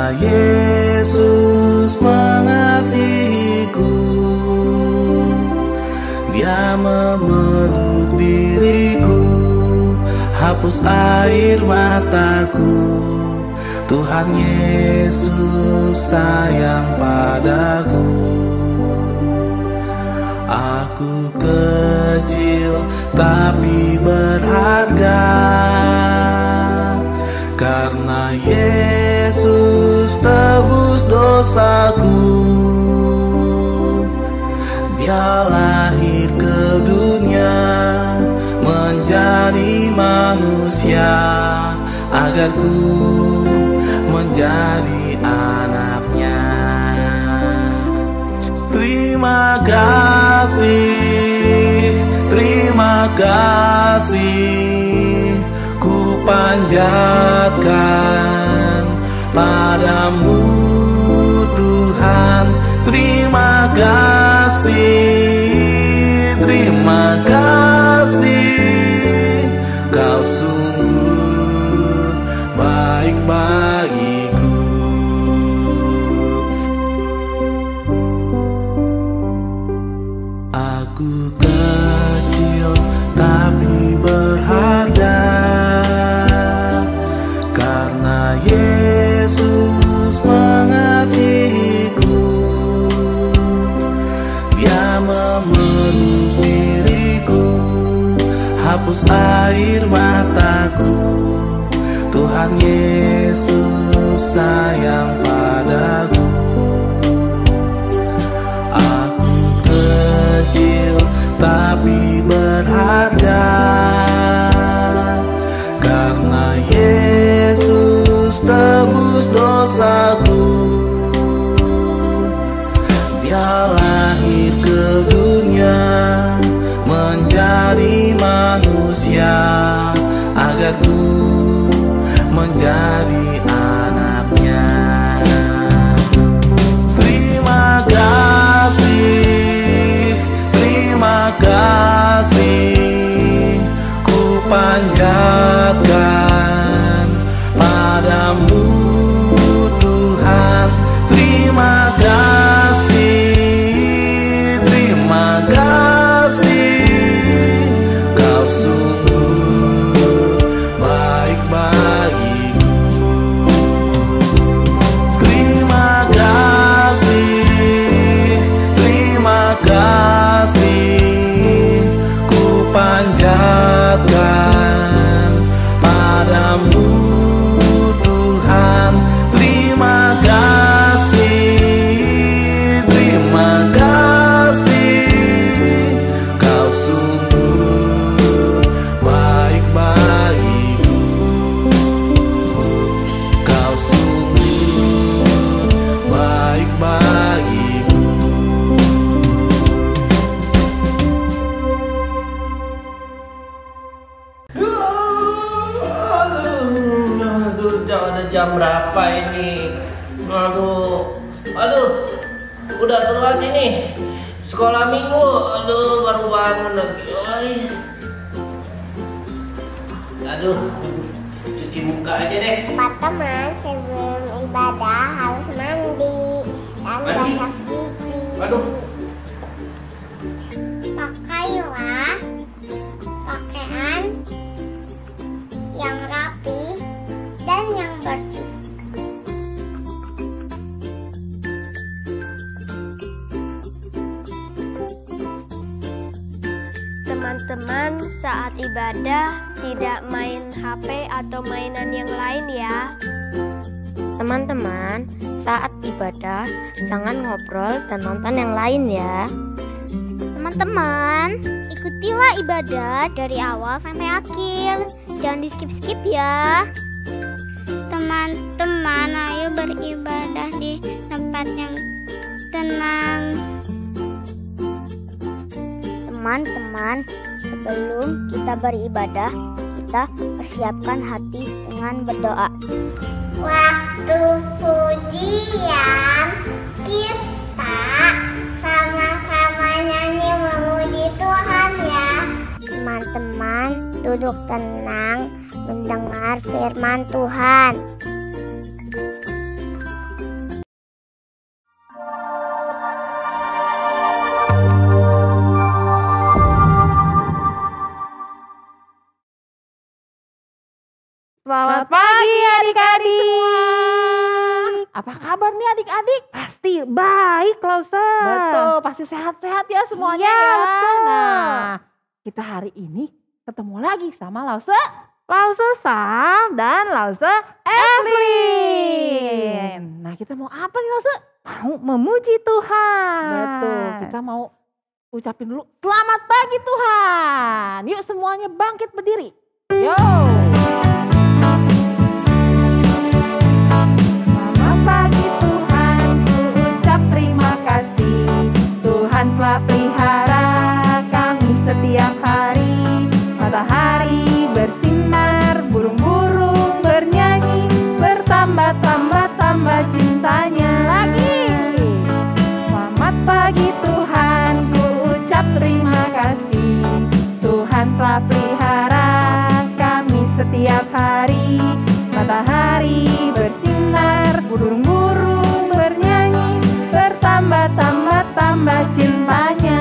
Karena Yesus mengasihiku, Dia memeluk diriku, hapus air mataku. Tuhan Yesus sayang padaku. Aku kecil tapi berharga, karena Yesus tebus dosaku. Dia lahir ke dunia menjadi manusia, agar ku menjadi anaknya. Terima kasih, ku panjatkan padamu Tuhan. Terima kasih, Kau sungguh baik bagiku. Aku kecil tapi berharga, karena Yesus mengasihiku. Dia memeluk diriku, hapus air mataku. Tuhan Yesus sayang padaku. Aku kecil tapi berharga, karena Yesus tebus dosaku. Dia lahir ke dunia menjadi manusia, agar ku menjadi anaknya. Terima kasih, ku panjatkan padamu Tuhan. Terima kasih, Kau sungguh baik bagiku. Terima kasih, ku panjatkan padamu Tuhan. Terima kasih, Kau sungguh baik bagiku. Kau sungguh baik bagiku. Udah jam berapa ini? Aduh, udah telat ini. Sekolah minggu, baru bangun lagi. Aduh, cuci muka aja deh. Teman-teman, sebelum ibadah harus mandi dan gosok gigi. Aduh. Pakailah pakaian yang rapi dan yang bersih. Teman-teman, saat ibadah tidak main HP atau mainan yang lain ya. Teman-teman, saat ibadah jangan ngobrol dan nonton yang lain ya. Teman-teman, ikutilah ibadah dari awal sampai akhir. Jangan di skip-skip ya. Teman-teman, ayo beribadah di tempat yang tenang. Teman-teman, sebelum kita beribadah, kita persiapkan hati dengan berdoa. Waktu pujian kita sama-sama nyanyi memuji Tuhan ya. Teman-teman, duduk tenang mendengar firman Tuhan. Apa kabar nih adik-adik? Pasti baik Lause. Betul, pasti sehat-sehat ya semuanya Iya, ya. betul. Nah, kita hari ini ketemu lagi sama Lause. Lause Sam dan Lause Evelyn. Nah, kita mau apa nih Lause? Mau memuji Tuhan. Betul, kita mau ucapin dulu selamat pagi Tuhan. Yuk semuanya bangkit berdiri. Yo. Selamat pagi Tuhan, ku ucap terima kasih. Tuhan telah pelihara kami setiap hari. Matahari bersinar, burung-burung bernyanyi, bertambah-tambah cintanya. Lagi. Selamat pagi Tuhan, ku ucap terima kasih. Tuhan telah pelihara kami setiap hari. Matahari bersinar, burung-burung bernyanyi, bertambah-tambah cintanya.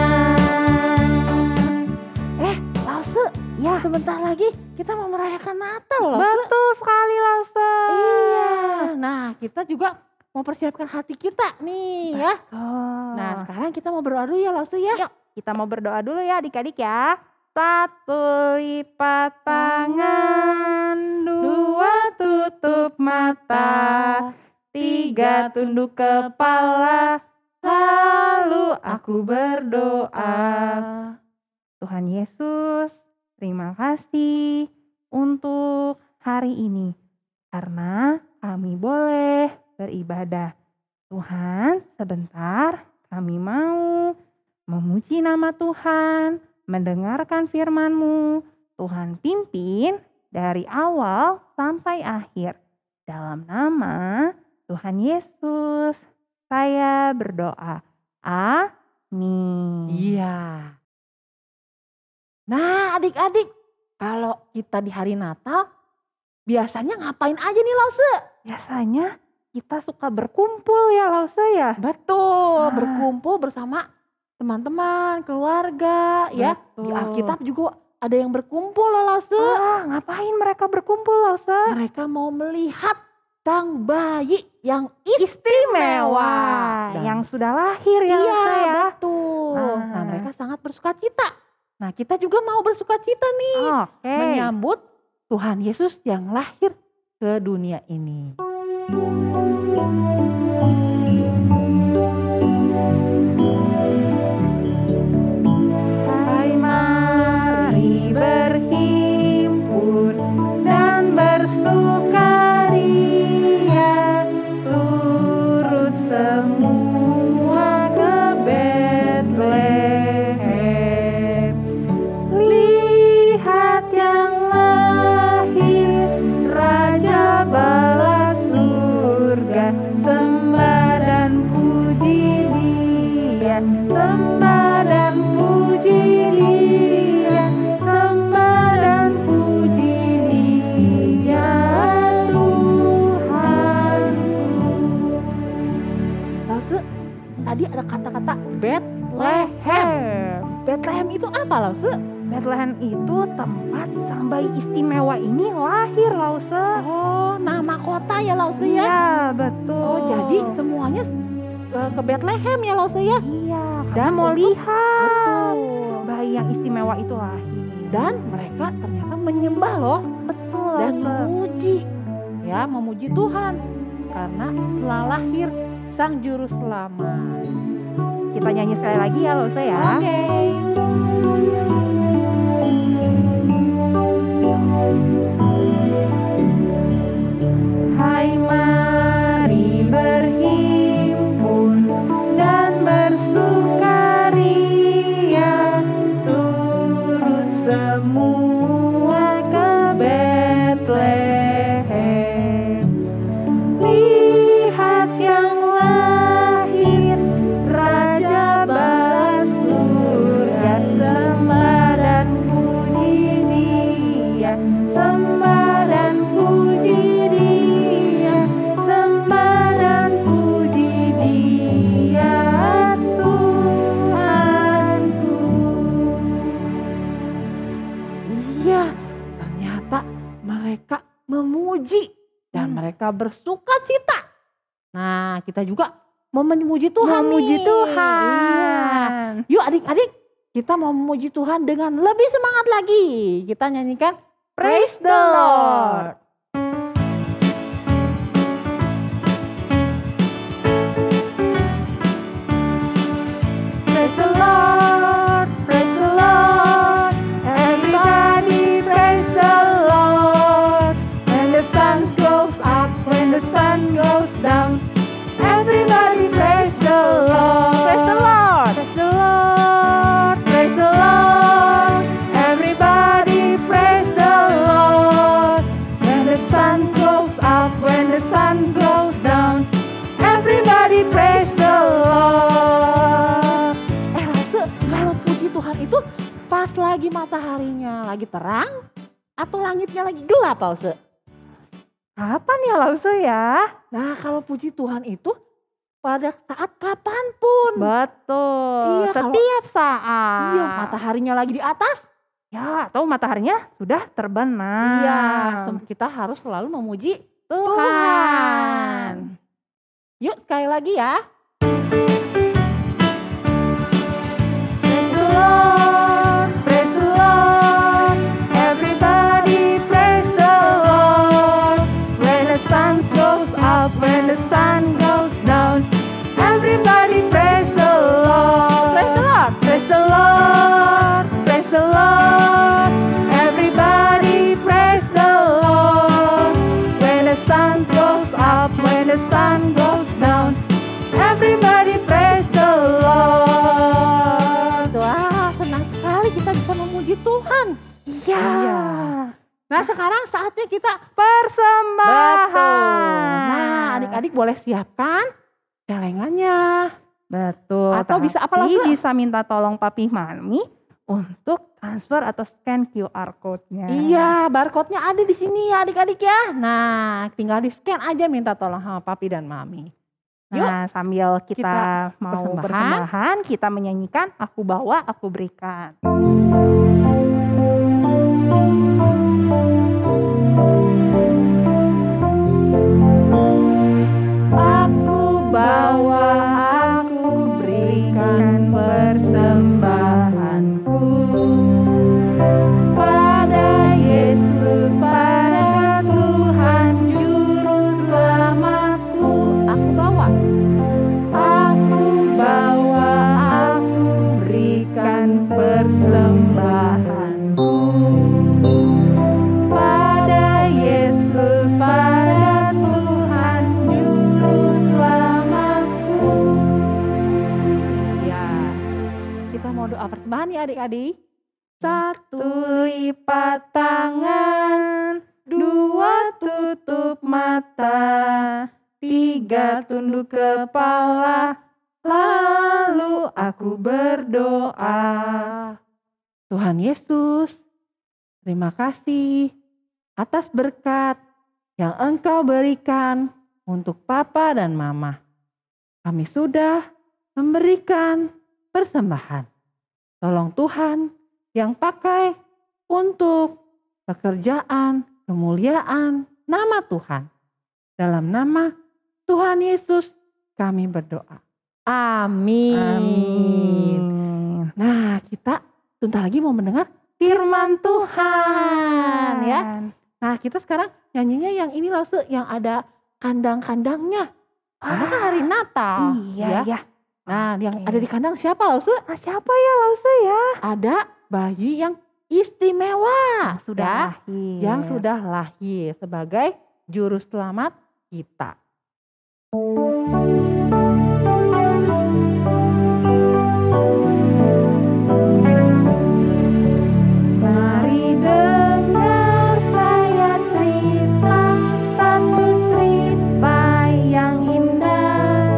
Lause, Ya, sebentar lagi kita mau merayakan Natal Lause. betul sekali Lause. Iya. Nah, kita juga mau persiapkan hati kita nih ya. Nah, sekarang kita mau berdoa dulu ya Lause ya. Yuk, kita mau berdoa dulu ya adik-adik ya. 1 lipat tangan, 2 tutup mata, 3 tunduk kepala, lalu aku berdoa. Tuhan Yesus, terima kasih untuk hari ini karena kami boleh beribadah. Tuhan, sebentar kami mau memuji nama Tuhan, mendengarkan firman-Mu. Tuhan pimpin dari awal sampai akhir. Dalam nama Tuhan Yesus, saya berdoa. Amin. Iya. Nah, adik-adik, kalau kita di hari Natal biasanya ngapain aja nih Lause? Biasanya kita suka berkumpul ya Lause ya. Betul, berkumpul bersama teman-teman, keluarga ya. Di Betul. Alkitab juga ada yang berkumpul loh Lause. Ngapain mereka berkumpul Lause? Mereka mau melihat sang bayi yang Istimewa. Dan- Yang sudah lahir ya iya, Lause ya. betul. Ah. Nah, mereka sangat bersuka cita. Nah, kita juga mau bersuka cita nih Oke. menyambut Tuhan Yesus yang lahir ke dunia ini. Hai, mari berhimpun dan bersukaria, turut semua ke Betlehem. Lihat yang lahir, Raja bala surga, sembah dan puji Dia, sembah dan puji Dia, sembah dan puji Dia, Tuhanku. Lause, tadi ada kata-kata Bethlehem. Bethlehem itu apa Lause? Bethlehem itu tempat sang bayi istimewa ini lahir Lause. Oh, nama kota ya Lause ya? Iya, betul. Oh, jadi semuanya ke Bethlehem ya Lause ya? Iya, Dan kamu mau untuk- lihat Betul. bayi yang istimewa itu lahir. Dan mereka ternyata menyembah loh betul dan Lause. memuji. Ya, memuji Tuhan karena telah lahir sang juru selamat. Kita nyanyi sekali lagi ya Lause ya. Oke. Hai, mari berhimpun dan bersukaria, turut semua ke Betlehem. Lihat yang lahir, Raja bala surga, sembah dan puji Dia, sembah dan puji Dia, sembah dan puji Dia, Tuhanku. Iya, ternyata mereka memuji dan mereka bersuka cita Nah, kita juga mau memuji Tuhan Memuji nih. Tuhan. Iya. Yuk adik-adik, kita mau memuji Tuhan dengan lebih semangat lagi. Kita nyanyikan Praise the Lord. Praise the Lord, praise the Lord. Everybody praise the Lord. When the sun goes up, when the sun goes down. Everybody praise the Lord. Praise the Lord. Praise the Lord. Praise the Lord. Everybody praise the Lord. When the sun goes up, when the sun goes down. Everybody praise the Lord. Rasa kalau puji Tuhan itu pas lagi mataharinya lagi terang atau langitnya lagi gelap, Lause? Kapan ya Lause ya? Nah, kalau puji Tuhan itu pada saat kapanpun. Betul. Iya, Setiap saat. Iya, mataharinya lagi di atas. Ya, atau mataharinya sudah terbenam. Iya, kita harus selalu memuji Tuhan. Yuk, sekali lagi ya. Praise the Lord, praise the Lord. Everybody praise the Lord. When the sun goes up, when the sun goes down. Everybody praise the Lord. Praise the Lord. Praise the Lord, praise the Lord. Everybody praise the Lord. When the sun goes up, when the sun goes down. Everybody praise the Lord. Wah, senang sekali kita bisa memuji Tuhan. Iya. Nah, sekarang saatnya kita Persembahan. betul. Nah, adik-adik boleh siapkan celengannya. Betul. Atau bisa apa, Tapi Lause? bisa minta tolong papi mami untuk transfer atau scan QR code-nya. Iya, barcode-nya ada di sini ya adik-adik ya. Nah, tinggal di scan aja minta tolong sama papi dan mami. Yuk, Nah, sambil kita kita mau persembahan. persembahan, kita menyanyikan Aku Bawa, Aku Berikan. Aku bawa, aku berikan persembahanku pada Yesus, pada Tuhan Juru Selamatku. Aku bawa, aku berikan persembahanku pada Yesus, pada Tuhan Juru Selamatku. Ya, kita mau doa persembahan ya adik-adik. Satu lipat tangan, dua tutup mata, tiga tunduk kepala, lalu aku berdoa. Tuhan Yesus, terima kasih atas berkat yang Engkau berikan untuk Papa dan Mama. Kami sudah memberikan persembahan. Tolong Tuhan yang pakai untuk pekerjaan, kemuliaan nama Tuhan. Dalam nama Tuhan Yesus kami berdoa. Amin. Amin. Nah, kita sebentar lagi mau mendengar firman Tuhan ya. Nah, kita sekarang nyanyinya yang ini Lause, yang ada kandang-kandangnya. Karena kan hari Natal. Iya, ya. Nah, yang ada di kandang siapa Lause? Nah, siapa ya Lause ya? Ada bayi yang istimewa. Sudah Ya, lahir. yang sudah lahir sebagai juru selamat kita. Mari dengar saya cerita satu cerita yang indah,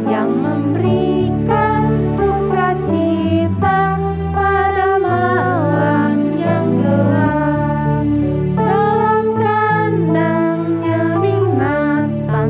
yang memberikan sukacita pada malam yang gelap. Dalam kandangnya binatang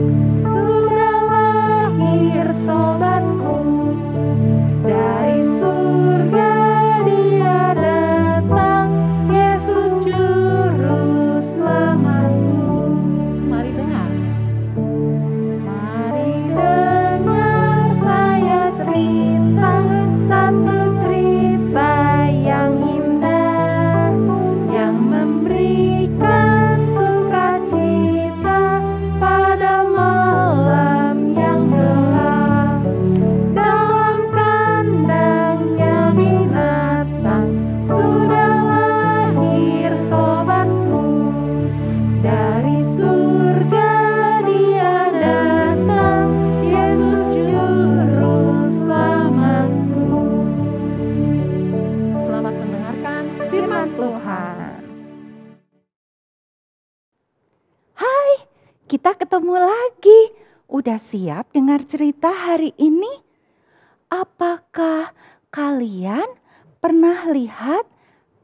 ketemu lagi. Udah siap dengar cerita hari ini? Apakah kalian pernah lihat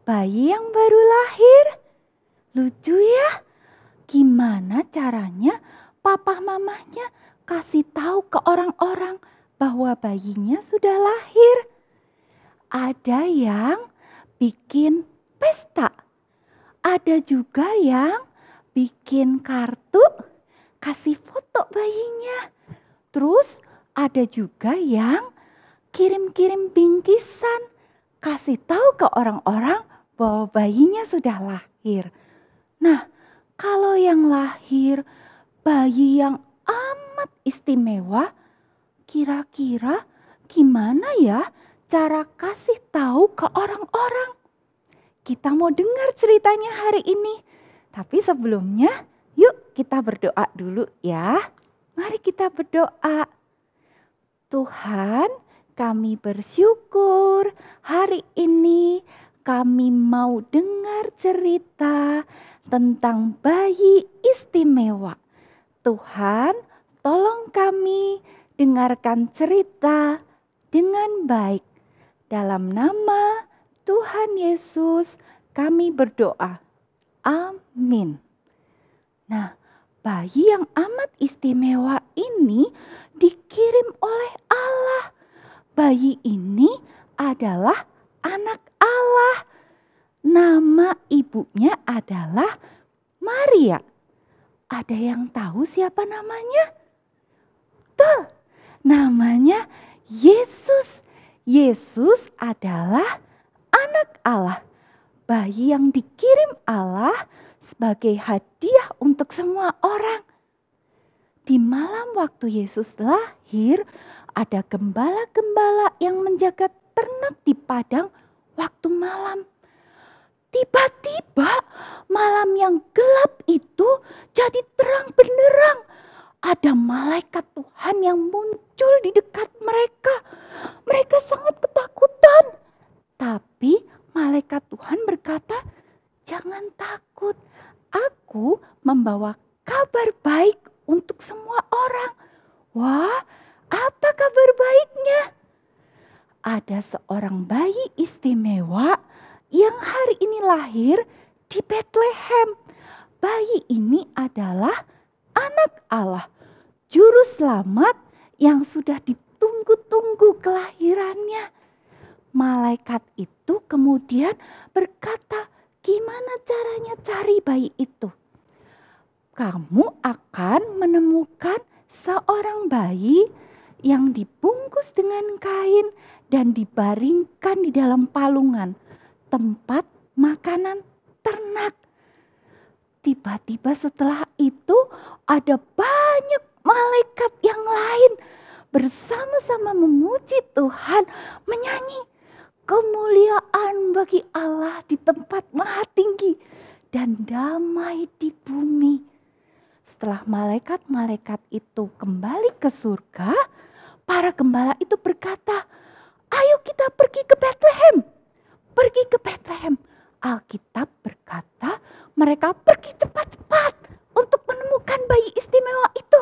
bayi yang baru lahir? Lucu ya? Gimana caranya papa mamanya kasih tahu ke orang-orang bahwa bayinya sudah lahir? Ada yang bikin pesta. Ada juga yang bikin kartu, kasih foto bayinya. Terus ada juga yang kirim-kirim bingkisan, kasih tahu ke orang-orang bahwa bayinya sudah lahir. Nah, kalau yang lahir bayi yang amat istimewa, kira-kira gimana ya cara kasih tahu ke orang-orang? Kita mau dengar ceritanya hari ini. Tapi sebelumnya, yuk kita berdoa dulu ya. Mari kita berdoa. Tuhan, kami bersyukur hari ini kami mau dengar cerita tentang bayi istimewa. Tuhan, tolong kami dengarkan cerita dengan baik. Dalam nama Tuhan Yesus kami berdoa. Amin. Nah, bayi yang amat istimewa ini dikirim oleh Allah. Bayi ini adalah anak Allah. Nama ibunya adalah Maria. Ada yang tahu siapa namanya? Tuh, namanya Yesus. Yesus adalah anak Allah, bayi yang dikirim Allah sebagai hadiah untuk semua orang. Di malam waktu Yesus lahir, ada gembala-gembala yang menjaga ternak di padang waktu malam. Tiba-tiba malam yang gelap itu jadi terang benderang. Ada malaikat Tuhan yang muncul di dekat mereka. Mereka sangat ketakutan. Tapi malaikat Tuhan berkata, "Jangan takut, aku membawa kabar baik untuk semua orang." Wah, apa kabar baiknya? Ada seorang bayi istimewa yang hari ini lahir di Bethlehem. Bayi ini adalah anak Allah, juru selamat yang sudah ditunggu-tunggu kelahirannya. Malaikat itu kemudian berkata, "Gimana caranya cari bayi itu? Kamu akan menemukan seorang bayi yang dibungkus dengan kain dan dibaringkan di dalam palungan, tempat makanan ternak." Tiba-tiba setelah itu ada banyak malaikat yang lain bersama-sama memuji Tuhan, menyanyi, "Kemuliaan bagi Allah di tempat maha tinggi dan damai di bumi." Setelah malaikat-malaikat itu kembali ke surga, para gembala itu berkata, "Ayo kita pergi ke Bethlehem." Pergi ke Bethlehem. Alkitab berkata mereka pergi cepat-cepat untuk menemukan bayi istimewa itu.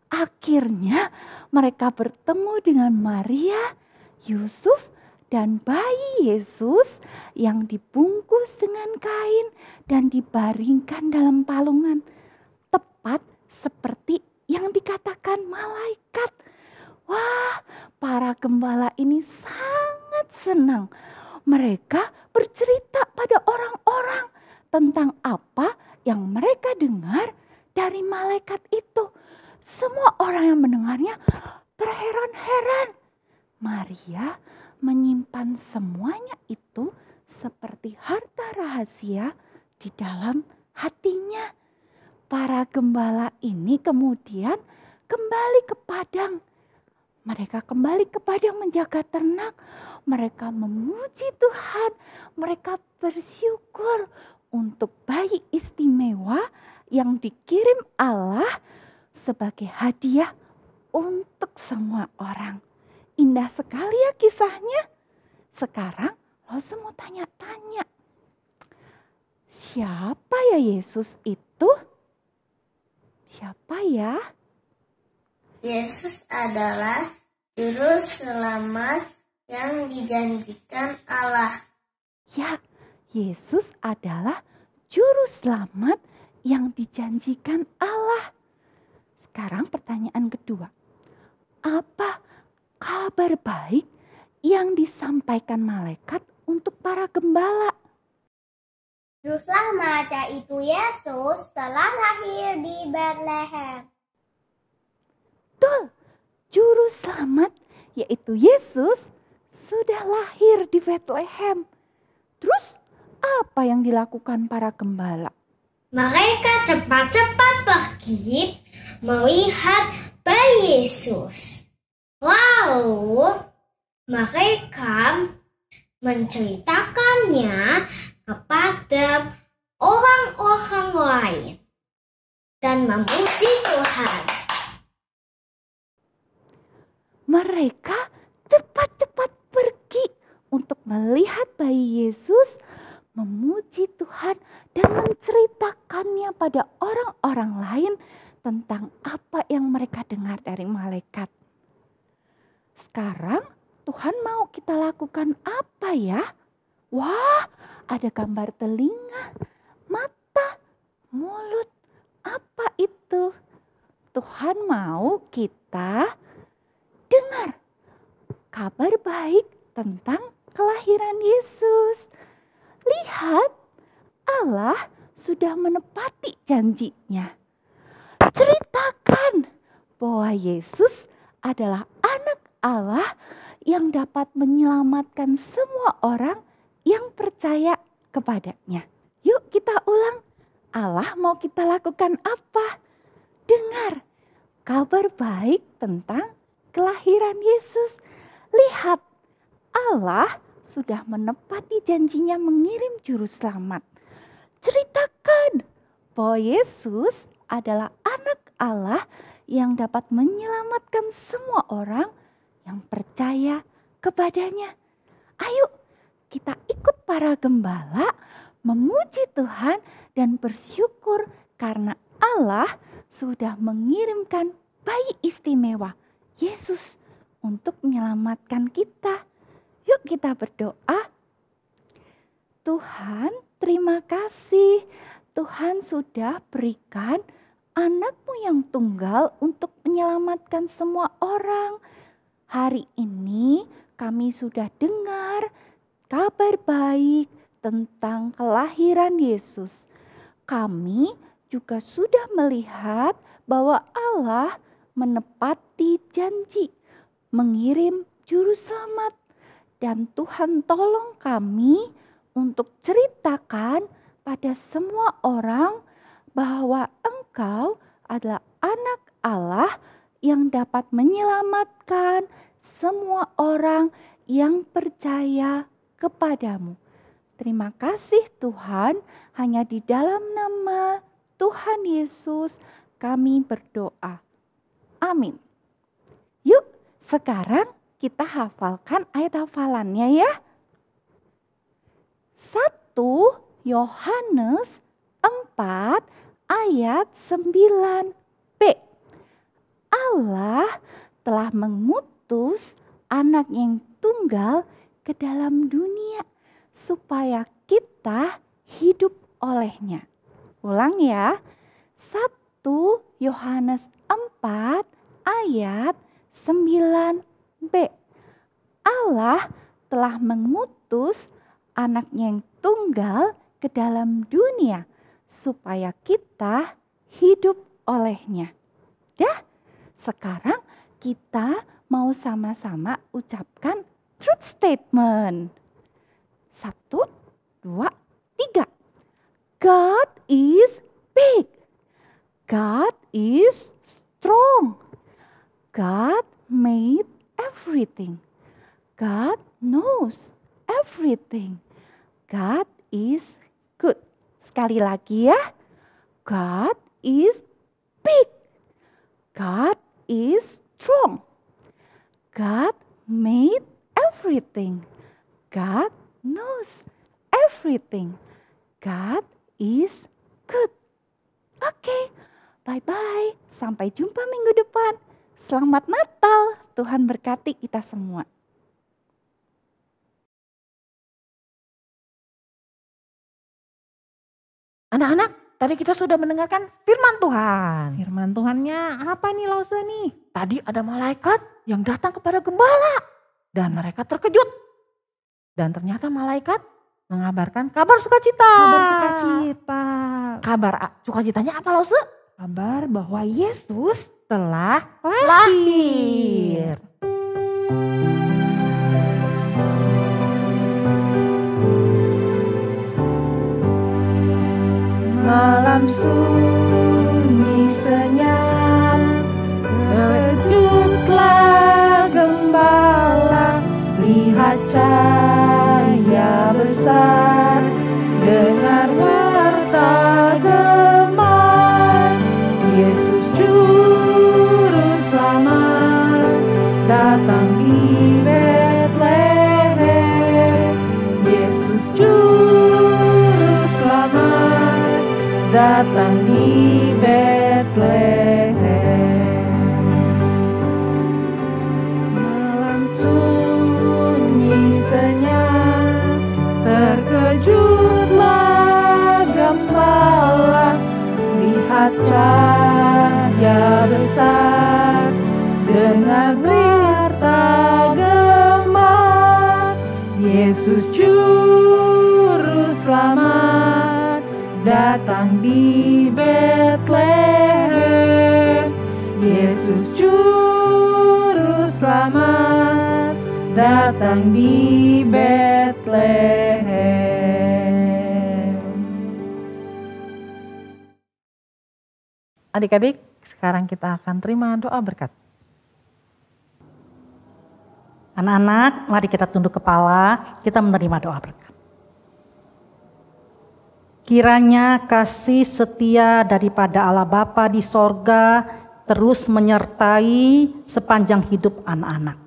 Akhirnya mereka bertemu dengan Maria, Yusuf, dan bayi Yesus yang dibungkus dengan kain dan dibaringkan dalam palungan. Tepat seperti yang dikatakan malaikat. Wah, para gembala ini sangat senang. Mereka bercerita pada orang-orang tentang apa yang mereka dengar dari malaikat itu. Semua orang yang mendengarnya terheran-heran. Maria menyimpan semuanya itu seperti harta rahasia di dalam hatinya. Para gembala ini kemudian kembali ke padang. Mereka kembali ke padang menjaga ternak. Mereka memuji Tuhan. Mereka bersyukur untuk bayi istimewa yang dikirim Allah sebagai hadiah untuk semua orang. Indah sekali ya kisahnya. Sekarang lo semua tanya-tanya, siapa ya Yesus itu? Siapa ya? Yesus adalah juru selamat yang dijanjikan Allah. Ya, Yesus adalah juru selamat yang dijanjikan Allah. Sekarang pertanyaan kedua. Apa kabar baik yang disampaikan malaikat untuk para gembala? Juru selamat yaitu Yesus telah lahir di Bethlehem. Betul, juru selamat yaitu Yesus sudah lahir di Bethlehem. Terus apa yang dilakukan para gembala? Mereka cepat-cepat pergi melihat bayi Yesus. Lalu mereka menceritakannya kepada orang-orang lain dan memuji Tuhan. Mereka cepat-cepat pergi untuk melihat bayi Yesus, memuji Tuhan, dan menceritakannya pada orang-orang lain tentang apa yang mereka dengar dari malaikat. Sekarang Tuhan mau kita lakukan apa ya? Wah, ada gambar telinga, mata, mulut. Apa itu? Tuhan mau kita dengar kabar baik tentang kelahiran Yesus. Lihat, Allah sudah menepati janjinya. Ceritakan bahwa Yesus adalah anak Allah yang dapat menyelamatkan semua orang yang percaya kepadanya. Yuk kita ulang. Allah mau kita lakukan apa? Dengar kabar baik tentang kelahiran Yesus. Lihat, Allah sudah menepati janjinya mengirim juru selamat. Ceritakan bahwa Yesus adalah anak Allah yang dapat menyelamatkan semua orang yang percaya kepadanya. Ayo kita ikut para gembala memuji Tuhan dan bersyukur karena Allah sudah mengirimkan bayi istimewa Yesus untuk menyelamatkan kita. Yuk kita berdoa. Tuhan, terima kasih. Tuhan sudah berikan anak-Mu yang tunggal untuk menyelamatkan semua orang. Hari ini kami sudah dengar kabar baik tentang kelahiran Yesus. Kami juga sudah melihat bahwa Allah menepati janji mengirim juru selamat. Dan Tuhan tolong kami untuk ceritakan pada semua orang bahwa Engkau adalah anak Allah yang dapat menyelamatkan semua orang yang percaya kepadamu. Terima kasih Tuhan, hanya di dalam nama Tuhan Yesus kami berdoa. Amin. Yuk sekarang kita hafalkan ayat hafalannya ya. 1 Yohanes 4 ayat 9b. Allah telah mengutus anak yang tunggal ke dalam dunia supaya kita hidup olehnya. Ulang ya. 1 Yohanes 4 ayat 9b. Allah telah mengutus anaknya yang tunggal ke dalam dunia supaya kita hidup olehnya. Dah, sekarang kita mau sama-sama ucapkan truth statement. 1, 2, 3. God is big. God is strong. God made everything. God knows everything. God is good. Sekali lagi ya. God is big. God is strong. God made everything. God knows everything. God is good. Oke, bye-bye. Selamat Natal. Tuhan berkati kita semua. Anak-anak, tadi kita sudah mendengarkan firman Tuhan. Firman Tuhannya apa nih Lause nih? Tadi ada malaikat yang datang kepada gembala. Dan mereka terkejut. Dan ternyata malaikat mengabarkan kabar sukacita. Kabar sukacita. Kabar sukacitanya apa Lause? Kabar bahwa Yesus telah lahir. Malam sunyi senyap, terkejutlah gembala, lihat cahaya besar, dengar warta gemar, Yesus Juru Selamat datang di Betlehem, Yesus Juru Selamat datang di Betlehem. Malam sunyi senyap, terkejutlah gembala, lihat cahaya besar, dengar berita gembala, Yesus Juru Selamat datang di Betlehem, Yesus Juru Selamat datang di Betlehem. Adik-adik, sekarang kita akan terima doa berkat. Anak-anak, mari kita tunduk kepala, kita menerima doa berkat. Kiranya kasih setia daripada Allah Bapa di sorga terus menyertai sepanjang hidup anak-anak.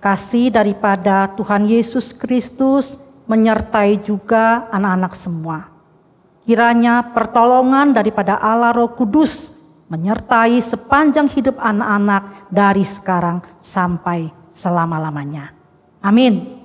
Kasih daripada Tuhan Yesus Kristus menyertai juga anak-anak semua. Kiranya pertolongan daripada Allah Roh Kudus menyertai sepanjang hidup anak-anak dari sekarang sampai selama-lamanya. Amin.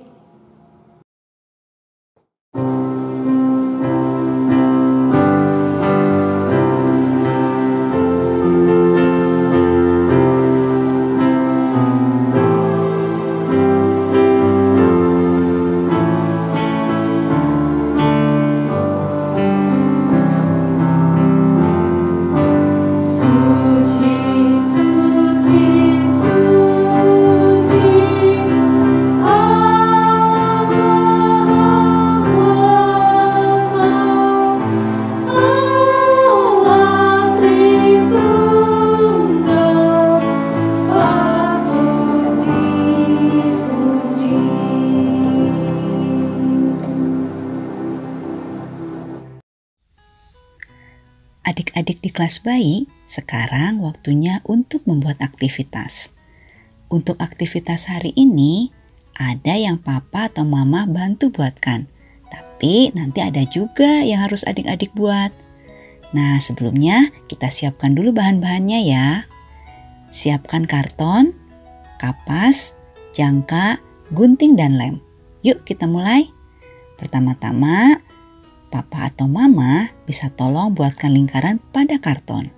Adik-adik di kelas bayi, sekarang waktunya untuk membuat aktivitas. Untuk aktivitas hari ini, ada yang papa atau mama bantu buatkan. Tapi nanti ada juga yang harus adik-adik buat. Nah, sebelumnya kita siapkan dulu bahan-bahannya ya. Siapkan karton, kapas, jangka, gunting, dan lem. Yuk kita mulai. Pertama-tama, papa atau mama bisa tolong buatkan lingkaran pada karton.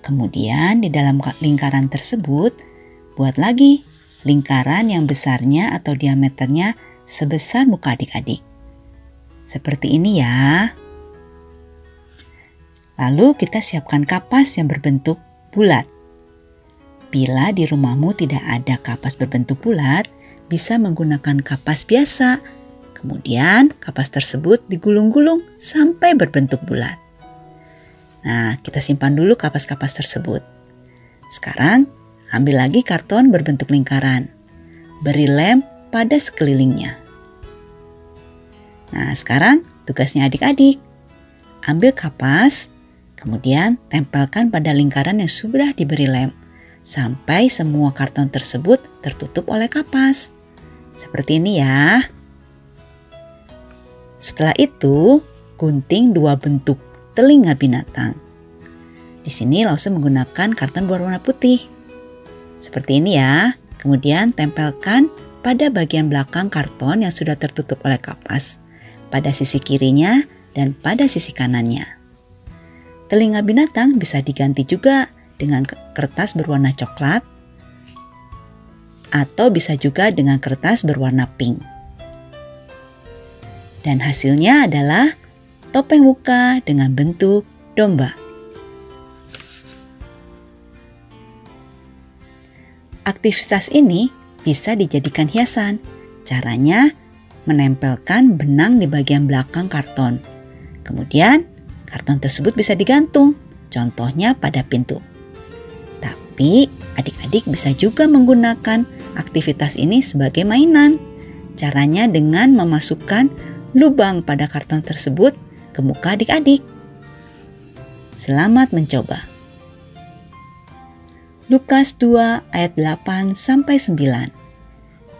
Kemudian di dalam lingkaran tersebut, buat lagi lingkaran yang besarnya atau diameternya sebesar muka adik-adik. Seperti ini ya. Lalu kita siapkan kapas yang berbentuk bulat. Bila di rumahmu tidak ada kapas berbentuk bulat, bisa menggunakan kapas biasa. Kemudian kapas tersebut digulung-gulung sampai berbentuk bulat. Nah, kita simpan dulu kapas-kapas tersebut. Sekarang, ambil lagi karton berbentuk lingkaran. Beri lem pada sekelilingnya. Nah, sekarang tugasnya adik-adik. Ambil kapas, kemudian tempelkan pada lingkaran yang sudah diberi lem. Sampai semua karton tersebut tertutup oleh kapas. Seperti ini ya. Setelah itu, gunting 2 bentuk telinga binatang. Di sini Lause menggunakan karton berwarna putih. Seperti ini ya. Kemudian tempelkan pada bagian belakang karton yang sudah tertutup oleh kapas, pada sisi kirinya dan pada sisi kanannya. Telinga binatang bisa diganti juga dengan kertas berwarna coklat atau bisa juga dengan kertas berwarna pink. Dan hasilnya adalah topeng muka dengan bentuk domba. Aktivitas ini bisa dijadikan hiasan. Caranya menempelkan benang di bagian belakang karton. Kemudian karton tersebut bisa digantung, contohnya pada pintu. Tapi adik-adik bisa juga menggunakan aktivitas ini sebagai mainan. Caranya dengan memasukkan lubang pada karton tersebut ke muka adik-adik. Selamat mencoba. Lukas 2 ayat 8-9.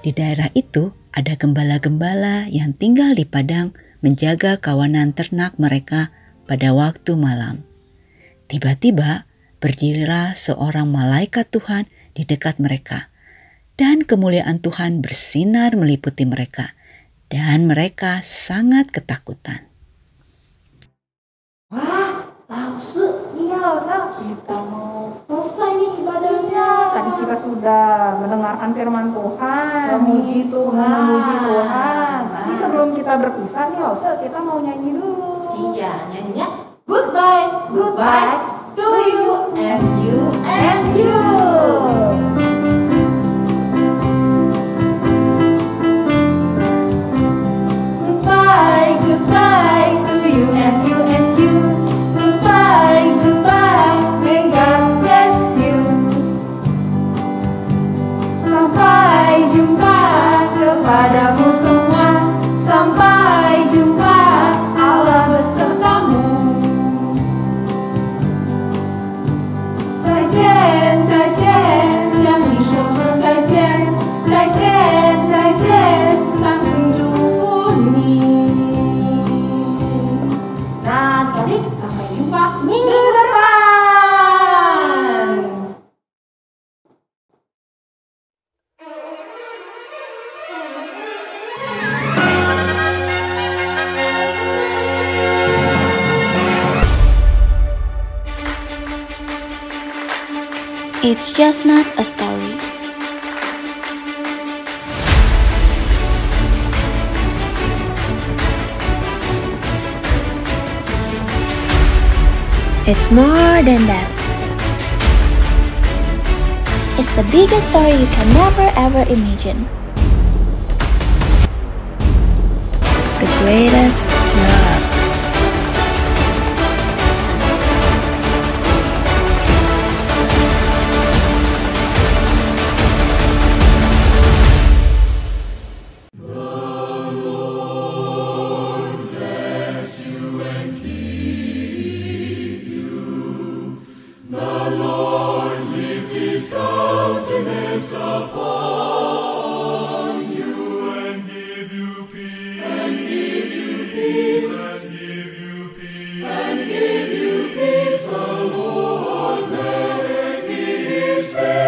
Di daerah itu ada gembala-gembala yang tinggal di padang menjaga kawanan ternak mereka pada waktu malam. Tiba-tiba berdirilah seorang malaikat Tuhan di dekat mereka, dan kemuliaan Tuhan bersinar meliputi mereka, dan mereka sangat ketakutan. Wah, langsung. Iya, langsung. Kita mau selesai nih ibadahnya. Tadi kita sudah mendengarkan firman Tuhan, memuji Tuhan. Tapi sebelum kita berpisah nih, langsung kita mau nyanyi dulu. Iya, nyanyinya goodbye, goodbye to you and you and you. Goodbye, goodbye to you and you and you. Goodbye, goodbye, may God bless you. Sampai jumpa kepadamu semua. Sampai jumpa, Allah besertamu. 再见，再见，向你说声再见，再见，再见，上帝祝福你。Nah, adik, sampai jumpa minggu depan. It's just not a story. It's more than that. It's the biggest story you can never ever imagine. The greatest love. Peace.